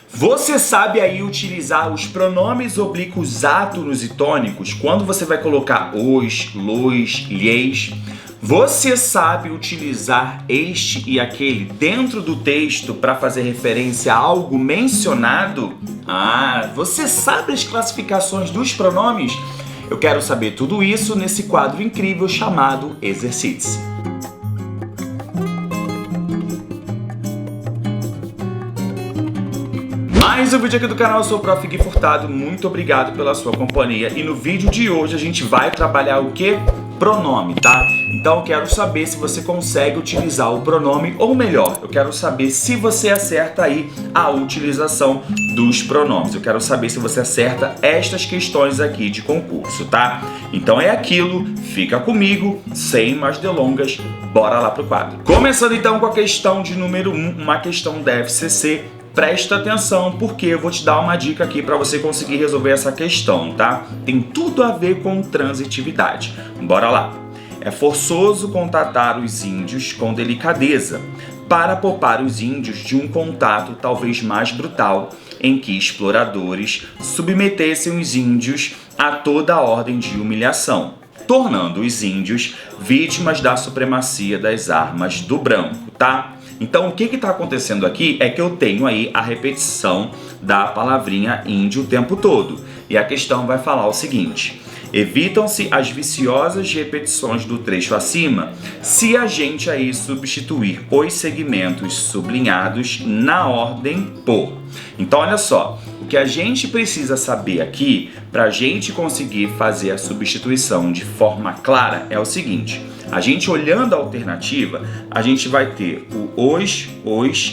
Você sabe aí utilizar os pronomes oblíquos átonos e tônicos quando você vai colocar os, los, lhes? Você sabe utilizar este e aquele dentro do texto para fazer referência a algo mencionado? Você sabe as classificações dos pronomes? Eu quero saber tudo isso nesse quadro incrível chamado Exercite-se. Mais um vídeo aqui do canal, eu sou o Prof. Gui Furtado, muito obrigado pela sua companhia. E no vídeo de hoje a gente vai trabalhar o quê? Pronome, tá? Então eu quero saber se você consegue utilizar o pronome, ou melhor, eu quero saber se você acerta aí a utilização dos pronomes. Eu quero saber se você acerta estas questões aqui de concurso, tá? Então é aquilo, fica comigo, sem mais delongas, bora lá pro quadro. Começando então com a questão de número 1, uma questão da FCC. Presta atenção, porque eu vou te dar uma dica aqui para você conseguir resolver essa questão, tá? Tem tudo a ver com transitividade. Bora lá! É forçoso contatar os índios com delicadeza, para poupar os índios de um contato talvez mais brutal, em que exploradores submetessem os índios a toda a ordem de humilhação, tornando os índios vítimas da supremacia das armas do branco, tá? Então, o que está acontecendo aqui é que eu tenho aí a repetição da palavrinha índio o tempo todo. E a questão vai falar o seguinte: evitam-se as viciosas repetições do trecho acima se a gente aí substituir os segmentos sublinhados na ordem por. Então, olha só, o que a gente precisa saber aqui para a gente conseguir fazer a substituição de forma clara é o seguinte: a gente olhando a alternativa, a gente vai ter o os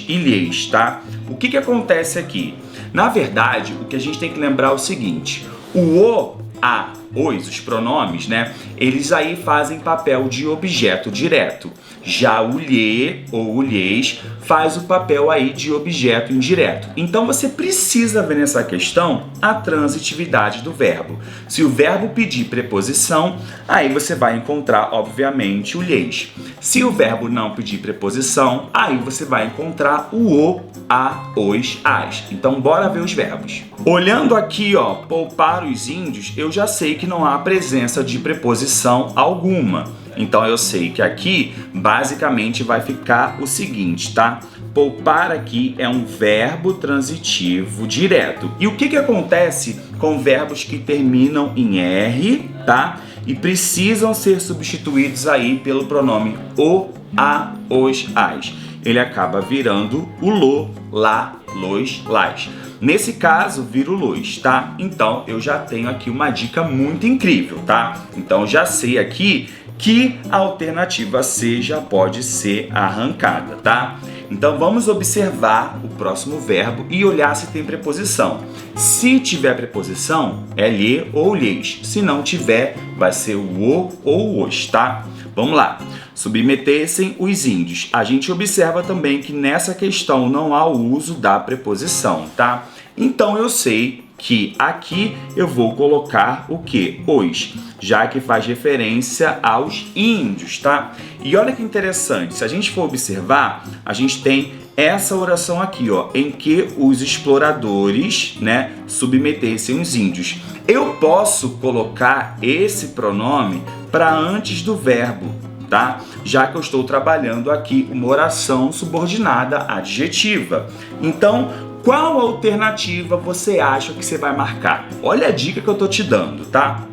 e lhes, tá? O que acontece aqui? Na verdade, o que a gente tem que lembrar é o seguinte: o, a, os pronomes, né? Eles aí fazem papel de objeto direto. Já o lhe ou o lhes faz o papel aí de objeto indireto. Então você precisa ver nessa questão a transitividade do verbo. Se o verbo pedir preposição, aí você vai encontrar, obviamente, o lhes. Se o verbo não pedir preposição, aí você vai encontrar o, a, os, as. Então bora ver os verbos. Olhando aqui, ó, poupar os índios, eu já sei que não há presença de preposição alguma. Então eu sei que aqui basicamente vai ficar o seguinte, tá? Poupar aqui é um verbo transitivo direto. E o que acontece com verbos que terminam em R, tá? E precisam ser substituídos aí pelo pronome o, a, os, as. Ele acaba virando o lo, lá, los, las. Nesse caso, vira o los, tá? Então eu já tenho aqui uma dica muito incrível, tá? Então já sei aqui que a alternativa C já pode ser arrancada, tá? Então vamos observar o próximo verbo e olhar se tem preposição. Se tiver preposição, é lhe ou lhes. Se não tiver, vai ser o ou os, tá? Vamos lá. Submetessem os índios. A gente observa também que nessa questão não há o uso da preposição, tá? Então eu sei que aqui eu vou colocar o que? Os, já que faz referência aos índios, tá? E olha que interessante, se a gente for observar, a gente tem essa oração aqui, ó, em que os exploradores, né, submetessem os índios. Eu posso colocar esse pronome para antes do verbo, tá? Já que eu estou trabalhando aqui uma oração subordinada adjetiva. Então, qual alternativa você acha que você vai marcar? Olha a dica que eu tô te dando, tá?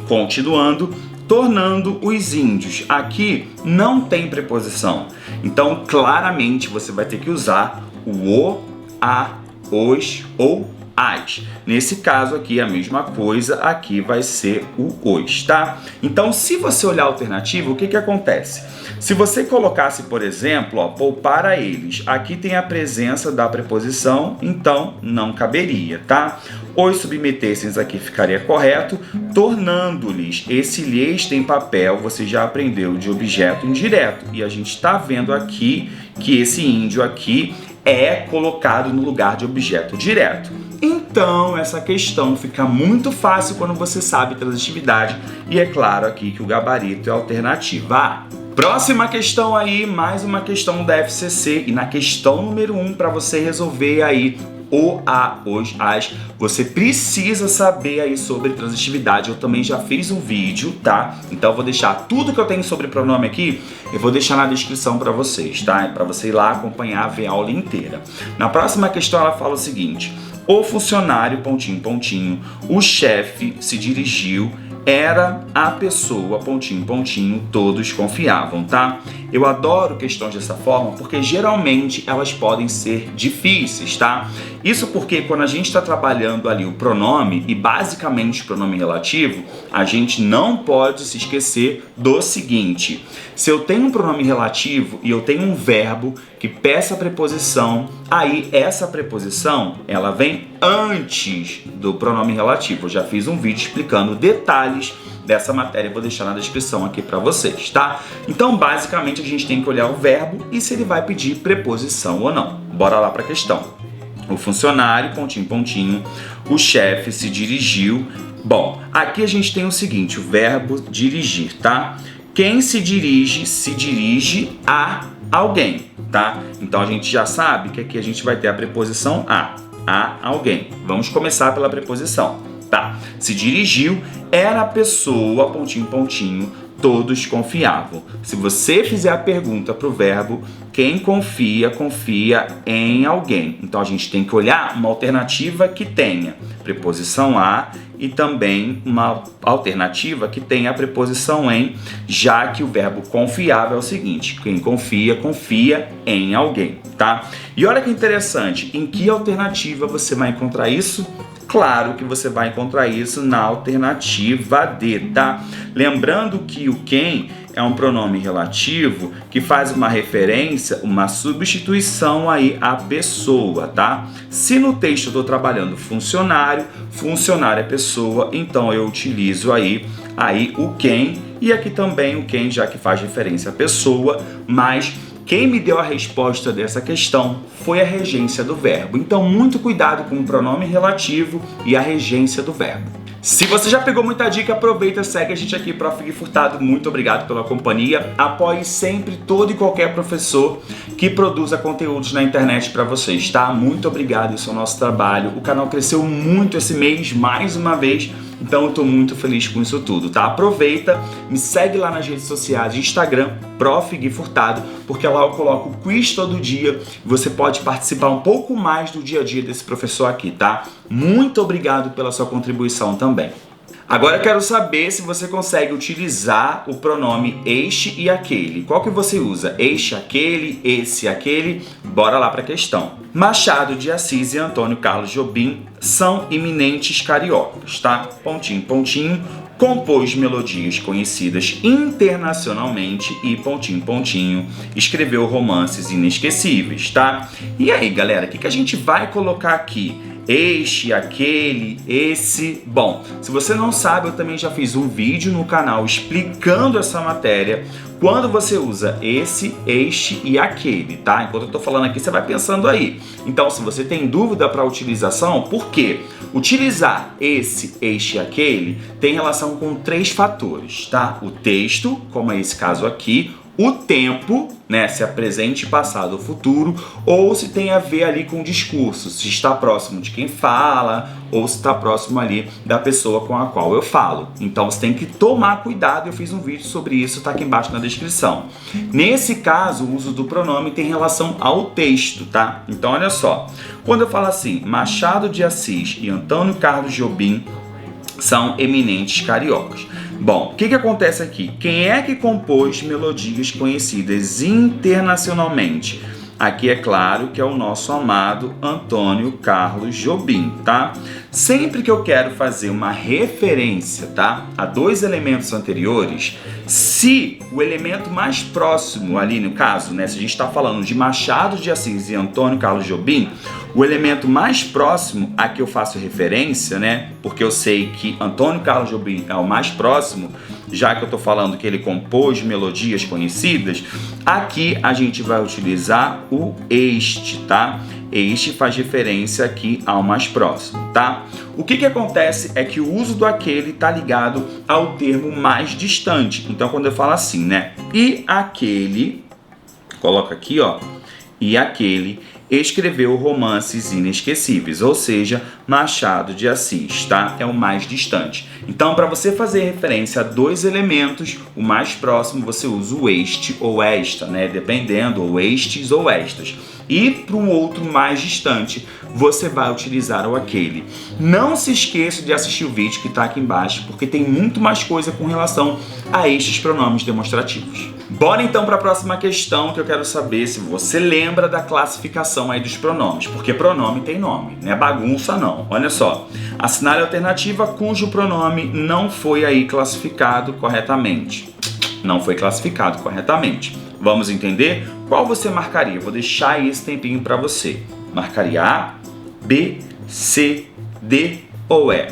Continuando, tornando os índios. Aqui não tem preposição. Então, claramente, você vai ter que usar o, a, os ou as. Nesse caso aqui, a mesma coisa, aqui vai ser o os, tá? Então, se você olhar a alternativa, o que acontece? Se você colocasse, por exemplo, ó, poupar a eles, aqui tem a presença da preposição, então não caberia, tá? Os submetessem aqui ficaria correto, tornando-lhes. Esse lhes tem papel, você já aprendeu, de objeto indireto. E a gente está vendo aqui que esse índio aqui é colocado no lugar de objeto direto. Então, essa questão fica muito fácil quando você sabe transitividade. E é claro aqui que o gabarito é a alternativa A. Próxima questão aí, mais uma questão da FCC. E na questão número 1, para você resolver aí o, a, os, as. Você precisa saber aí sobre transitividade. Eu também já fiz um vídeo, tá? Então eu vou deixar tudo que eu tenho sobre pronome aqui, eu vou deixar na descrição para vocês, tá? Para você ir lá acompanhar, ver a aula inteira. Na próxima questão ela fala o seguinte: o funcionário, pontinho, pontinho, o chefe se dirigiu, era a pessoa, pontinho, pontinho, todos confiavam, tá? Eu adoro questões dessa forma porque geralmente elas podem ser difíceis, tá? Isso porque quando a gente está trabalhando ali o pronome e basicamente o pronome relativo, a gente não pode se esquecer do seguinte: se eu tenho um pronome relativo e eu tenho um verbo que peça a preposição, aí essa preposição ela vem antes do pronome relativo. Eu já fiz um vídeo explicando detalhes dessa matéria, vou deixar na descrição aqui para vocês, tá? Então, basicamente, a gente tem que olhar o verbo e se ele vai pedir preposição ou não. Bora lá para a questão. O funcionário, pontinho, pontinho, o chefe se dirigiu. Bom, aqui a gente tem o seguinte, o verbo dirigir, tá? Quem se dirige a alguém, tá? Então, a gente já sabe que aqui a gente vai ter a preposição a alguém. Vamos começar pela preposição. Tá, se dirigiu, era a pessoa, pontinho, pontinho, todos confiavam. Se você fizer a pergunta para o verbo, quem confia, confia em alguém. Então a gente tem que olhar uma alternativa que tenha preposição a e também uma alternativa que tenha a preposição em, já que o verbo confiável é o seguinte: quem confia, confia em alguém, tá? E olha que interessante, em que alternativa você vai encontrar isso? Claro que você vai encontrar isso na alternativa D, tá? Lembrando que o quem é um pronome relativo que faz uma referência, uma substituição aí à pessoa, tá? Se no texto eu estou trabalhando funcionário, funcionário é pessoa, então eu utilizo aí o quem, e aqui também o quem, já que faz referência à pessoa, mas quem me deu a resposta dessa questão foi a regência do verbo. Então, muito cuidado com o pronome relativo e a regência do verbo. Se você já pegou muita dica, aproveita, segue a gente aqui, Prof. Gui Furtado. Muito obrigado pela companhia. Apoie sempre todo e qualquer professor que produza conteúdos na internet para vocês, tá? Muito obrigado, isso é o nosso trabalho. O canal cresceu muito esse mês, mais uma vez. Então eu tô muito feliz com isso tudo, tá? Aproveita, me segue lá nas redes sociais, Instagram, Prof. Gui Furtado, porque lá eu coloco o quiz todo dia. Você pode participar um pouco mais do dia a dia desse professor aqui, tá? Muito obrigado pela sua contribuição também. Agora eu quero saber se você consegue utilizar o pronome este e aquele. Qual que você usa? Este, aquele, esse, aquele? Bora lá para a questão. Machado de Assis e Antônio Carlos Jobim são eminentes cariocas, tá? Pontinho, pontinho. Compôs melodias conhecidas internacionalmente e, pontinho, pontinho, escreveu romances inesquecíveis, tá? E aí, galera, o que a gente vai colocar aqui? Este, aquele, esse... Bom, se você não sabe, eu também já fiz um vídeo no canal explicando essa matéria. Quando você usa esse, este e aquele, tá? Enquanto eu tô falando aqui, você vai pensando aí. Então, se você tem dúvida para utilização, por quê? Utilizar esse, este e aquele tem relação com 3 fatores, tá? O texto, como é esse caso aqui, o tempo, né, se é presente, passado ou futuro, ou se tem a ver ali com o discurso, se está próximo de quem fala, ou se está próximo ali da pessoa com a qual eu falo. Então você tem que tomar cuidado, eu fiz um vídeo sobre isso, tá aqui embaixo na descrição. Nesse caso, o uso do pronome tem relação ao texto, tá? Então olha só, quando eu falo assim, Machado de Assis e Antônio Carlos Jobim são eminentes cariocas. Bom, o que acontece aqui? Quem é que compôs melodias conhecidas internacionalmente? Aqui é claro que é o nosso amado Antônio Carlos Jobim, tá? Sempre que eu quero fazer uma referência, tá, a 2 elementos anteriores, se o elemento mais próximo ali no caso, né, se a gente está falando de Machado de Assis e Antônio Carlos Jobim, o elemento mais próximo a que eu faço referência, né, porque eu sei que Antônio Carlos Jobim é o mais próximo, já que eu estou falando que ele compôs melodias conhecidas, aqui a gente vai utilizar o este, tá? Este faz referência aqui ao mais próximo, tá? O que acontece é que o uso do aquele está ligado ao termo mais distante. Então, quando eu falo assim, né? E aquele, coloca aqui, ó. e aquele escreveu romances inesquecíveis, ou seja, Machado de Assis, tá? É o mais distante. Então, para você fazer referência a dois elementos, o mais próximo você usa o este ou esta, né? Dependendo, ou estes ou estas. E para um outro mais distante, você vai utilizar o aquele. Não se esqueça de assistir o vídeo que está aqui embaixo, porque tem muito mais coisa com relação a estes pronomes demonstrativos. Bora então para a próxima questão, que eu quero saber se você lembra da classificação aí dos pronomes, porque pronome tem nome, não é bagunça não. Olha só, assinale a alternativa cujo pronome não foi aí classificado corretamente. Não foi classificado corretamente. Vamos entender? Qual você marcaria? Vou deixar aí esse tempinho para você. Marcaria A, B, C, D ou E?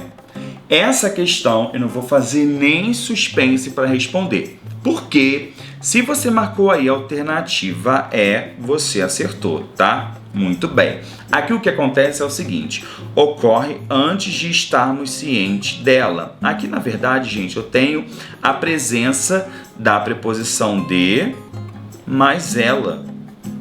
Essa questão eu não vou fazer nem suspense para responder. Porque se você marcou aí a alternativa E, você acertou, tá? Muito bem. Aqui o que acontece é o seguinte, ocorre antes de estarmos cientes dela. Aqui, na verdade, gente, eu tenho a presença da preposição de mais ela.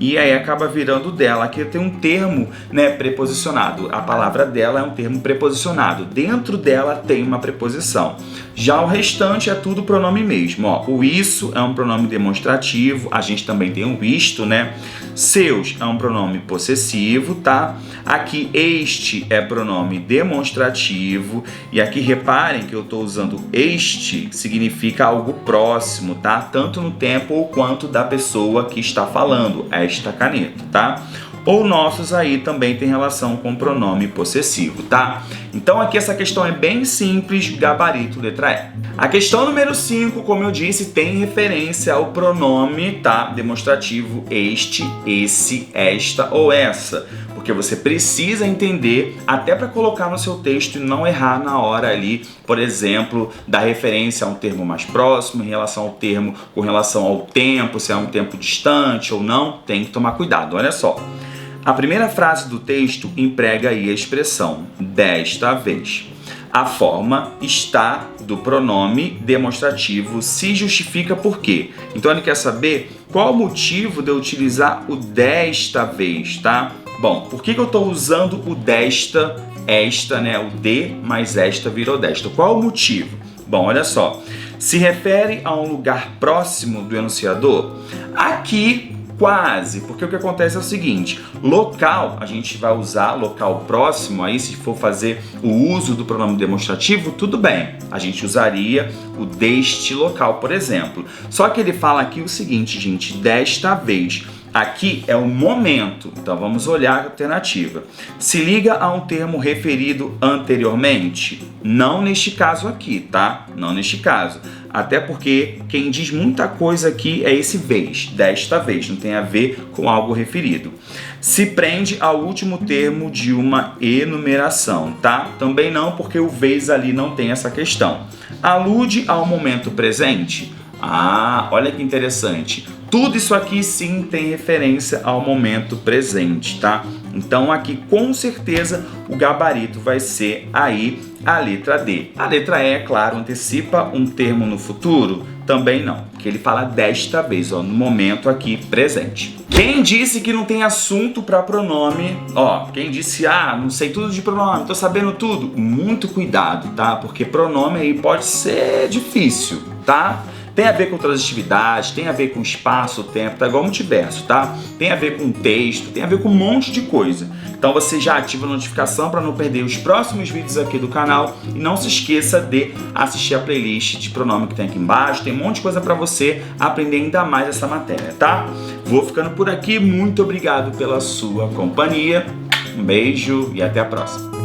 E aí acaba virando dela. Aqui tem um termo, né, preposicionado. A palavra dela é um termo preposicionado. Dentro dela tem uma preposição. Já o restante é tudo pronome mesmo. Ó, o isso é um pronome demonstrativo. A gente também tem o isto, né? Seus é um pronome possessivo, tá? Aqui este é pronome demonstrativo. E aqui reparem que eu estou usando este, significa algo próximo, tá? Tanto no tempo ou quanto da pessoa que está falando. Esta caneta, tá? Ou nossos aí também tem relação com pronome possessivo, tá? Então aqui essa questão é bem simples, gabarito letra E. A questão número 5, como eu disse, tem referência ao pronome, tá? Demonstrativo este, esse, esta ou essa. Porque você precisa entender, até para colocar no seu texto e não errar na hora ali, por exemplo, da referência a um termo mais próximo, em relação ao termo, com relação ao tempo, se é um tempo distante ou não, tem que tomar cuidado. Olha só. A primeira frase do texto emprega aí a expressão desta vez. A forma está do pronome demonstrativo se justifica por quê? Então ele quer saber qual o motivo de eu utilizar o desta vez, tá? Bom, por que eu estou usando o desta, esta, né? O de mais esta virou desta. Qual o motivo? Bom, olha só. Se refere a um lugar próximo do enunciador? Aqui, quase, porque o que acontece é o seguinte, local, a gente vai usar local próximo, aí se for fazer o uso do pronome demonstrativo, tudo bem, a gente usaria o deste local, por exemplo. Só que ele fala aqui o seguinte, gente, desta vez. Aqui é o momento, então vamos olhar a alternativa. Se liga a um termo referido anteriormente? Não neste caso aqui, tá? Não neste caso. Até porque quem diz muita coisa aqui é esse vez, desta vez, não tem a ver com algo referido. Se prende ao último termo de uma enumeração, tá? Também não, porque o vez ali não tem essa questão. Alude ao momento presente? Ah, olha que interessante. Tudo isso aqui sim tem referência ao momento presente, tá? Então aqui com certeza o gabarito vai ser aí a letra D. A letra E, é claro, antecipa um termo no futuro? Também não, porque ele fala desta vez, ó, no momento aqui presente. Quem disse que não tem assunto para pronome? Ó, quem disse, não sei tudo de pronome, tô sabendo tudo. Muito cuidado, tá? Porque pronome aí pode ser difícil, tá? Tem a ver com transitividade, tem a ver com espaço, tempo, tá igual multiverso, tá? Tem a ver com texto, tem a ver com um monte de coisa. Então você já ativa a notificação para não perder os próximos vídeos aqui do canal e não se esqueça de assistir a playlist de pronome que tem aqui embaixo. Tem um monte de coisa para você aprender ainda mais essa matéria, tá? Vou ficando por aqui, muito obrigado pela sua companhia. Um beijo e até a próxima.